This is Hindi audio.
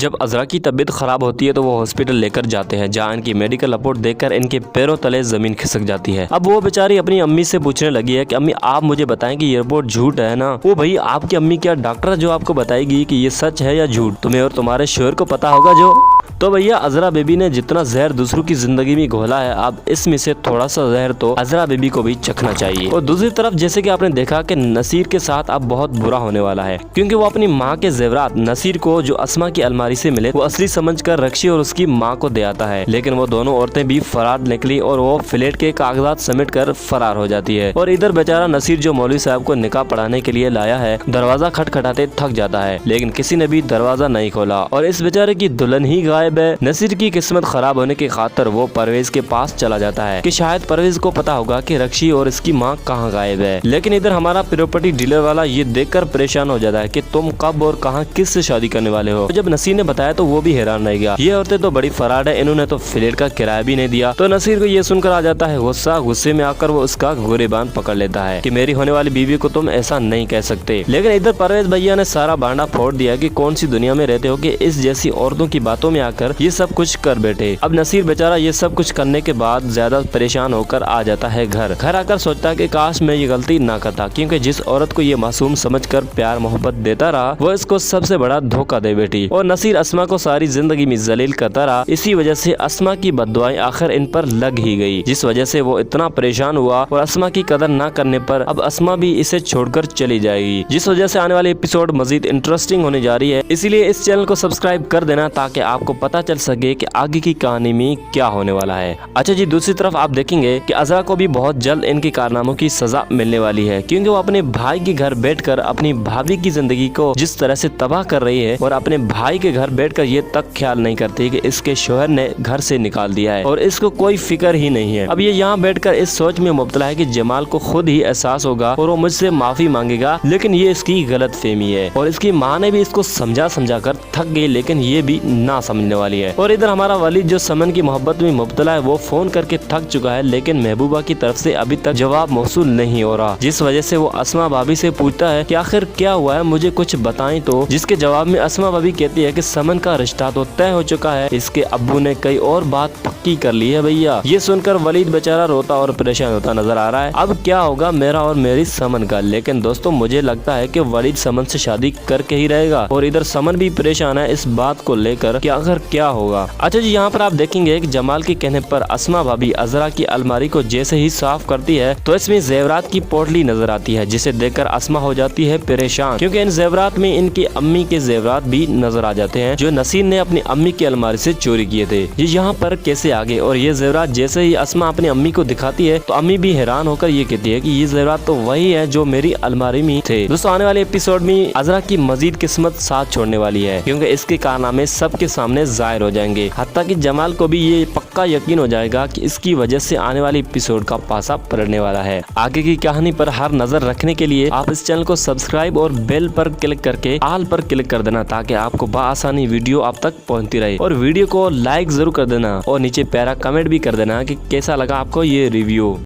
जब अजरा की तबीयत खराब होती है तो वो हॉस्पिटल लेकर जाते हैं, जहाँ इनकी मेडिकल रिपोर्ट देखकर इनके पैरों तले जमीन खिसक जाती है। अब वो बेचारी अपनी अम्मी से पूछने लगी है कि अम्मी आप मुझे बताएं कि ये रिपोर्ट झूठ है ना। वो भाई आपकी अम्मी क्या डॉक्टर है जो आपको बताएगी कि ये सच है या झूठ? तुम्हें और तुम्हारे शोहर को पता होगा जो। तो भैया अजरा बेबी ने जितना जहर दूसरों की जिंदगी में घोला है, अब इसमें से थोड़ा सा जहर तो अजरा बेबी को भी चखना चाहिए। और दूसरी तरफ जैसे कि आपने देखा कि नसीर के साथ अब बहुत बुरा होने वाला है, क्योंकि वो अपनी माँ के जेवरात नसीर को जो अस्मा की अलमारी से मिले वो असली समझकर रक्षी और उसकी माँ को दे आता है। लेकिन वो दोनों औरतें भी फरार निकली और वो फ्लैट के कागजात समेट कर फरार हो जाती है। और इधर बेचारा नसीर जो मौलवी साहब को निकाह पढ़ाने के लिए लाया है, दरवाजा खटखटाते थक जाता है, लेकिन किसी ने भी दरवाजा नहीं खोला और इस बेचारे की दुल्हन ही गायब है। नसीर की किस्मत खराब होने की खातर वो परवेज के पास चला जाता है कि शायद परवेज को पता होगा कि रक्षी और इसकी माँ कहाँ गायब है। लेकिन इधर हमारा प्रॉपर्टी डीलर वाला ये देखकर परेशान हो जाता है कि तुम कब और कहाँ किससे शादी करने वाले हो। तो जब नसीर ने बताया तो वो भी हैरान रह गया, ये औरतें तो बड़ी फराड है, इन्होंने तो फ्लैट का किराया भी नहीं दिया। तो नसीर को ये सुनकर आ जाता है गुस्सा। गुस्से में आकर वो उसका गुरेबान पकड़ लेता है कि मेरी होने वाली बीवी को तुम ऐसा नहीं कह सकते। लेकिन इधर परवेज भैया ने सारा भांडा फोड़ दिया कि कौन सी दुनिया में रहते हो कि इस जैसी औरतों की बातों में आकर ये सब कुछ कर बैठे। अब नसीर बेचारा ये सब कुछ करने के बाद ज्यादा परेशान होकर आ जाता है घर आकर सोचता है कि काश मैं ये गलती ना करता, क्योंकि जिस औरत को ये मासूम समझकर प्यार मोहब्बत देता रहा वो इसको सबसे बड़ा धोखा दे बैठी। और नसीर अस्मा को सारी जिंदगी में जलील करता रहा, इसी वजह से अस्मा की बद्दुआएं आखिर इन पर लग ही गई, जिस वजह से वो इतना परेशान हुआ और अस्मा की कदर ना करने पर अब अस्मा भी इसे छोड़कर चली जाएगी, जिस वजह से आने वाले एपिसोड मजीद इंटरेस्टिंग होने जा रही है। इसीलिए इस चैनल को सब्सक्राइब कर देना ताकि आपको पता चल सके कि आगे की कहानी में क्या होने वाला है। अच्छा जी, दूसरी तरफ आप देखेंगे कि अजरा को भी बहुत जल्द इनके कारनामों की सजा मिलने वाली है, क्योंकि वो अपने भाई के घर बैठकर अपनी भाभी की जिंदगी को जिस तरह से तबाह कर रही है और अपने भाई के घर बैठकर ये तक ख्याल नहीं करती कि इसके शोहर ने घर से निकाल दिया है और इसको कोई फिक्र ही नहीं है। अब ये यहाँ बैठकर इस सोच में मुब्तला है कि जमाल को खुद ही एहसास होगा और वो मुझसे माफी मांगेगा, लेकिन ये इसकी गलत फहमी है और इसकी माँ ने भी इसको समझा कर थक गई, लेकिन ये भी ना समझने वाली है। और इधर हमारा वलीद जो समन की मोहब्बत में मुब्तला है वो फोन करके थक चुका है, लेकिन महबूबा की तरफ से अभी तक जवाब मौसूल नहीं हो रहा, जिस वजह से वो अस्मा भाभी से पूछता है कि आखिर क्या हुआ है, मुझे कुछ बताएं तो। जिसके जवाब में अस्मा भाभी कहती है कि समन का रिश्ता तो तय हो चुका है, इसके अब्बू ने कई और बात पक्की कर ली है भैया। ये सुनकर वलीद बेचारा रोता और परेशान होता नजर आ रहा है। अब क्या होगा मेरा और मेरी समन का? लेकिन दोस्तों मुझे लगता है कि वलीद समन से शादी करके ही रहेगा और इधर समन भी परेशान है इस बात को लेकर कि आखिर क्या होगा। अच्छा जी, यहाँ पर आप देखेंगे कि जमाल के कहने पर अस्मा भाभी अजरा की अलमारी को जैसे ही साफ करती है तो इसमें जेवरात की पोटली नजर आती है, जिसे देखकर अस्मा हो जाती है परेशान, क्योंकि इन जेवरात में इनकी अम्मी के जेवरात भी नजर आ जाते हैं जो नसीर ने अपनी अम्मी की अलमारी से चोरी किए थे। ये यहाँ पर कैसे आ गए? और ये जेवरात जैसे ही अस्मा अपनी अम्मी को दिखाती है तो अम्मी भी हैरान होकर ये कहती है कि ये जेवरात तो वही है जो मेरी अलमारी में थे। दोस्तों आने वाले एपिसोड में अजरा की मजीद किस्मत साथ छोड़ने वाली है, क्योंकि इसके कारनामे सबके सामने जाहिर हो जाएंगे, हत्ता कि जमाल को भी ये पक्का यकीन हो जाएगा कि इसकी वजह से आने वाले एपिसोड का पासा पलटने वाला है। आगे की कहानी पर हर नजर रखने के लिए आप इस चैनल को सब्सक्राइब और बेल पर क्लिक करके ऑल पर क्लिक कर देना, ताकि आपको बआसानी वीडियो आप तक पहुंचती रहे। और वीडियो को लाइक जरूर कर देना और नीचे प्यारा कमेंट भी कर देना कि कैसा लगा आपको ये रिव्यू।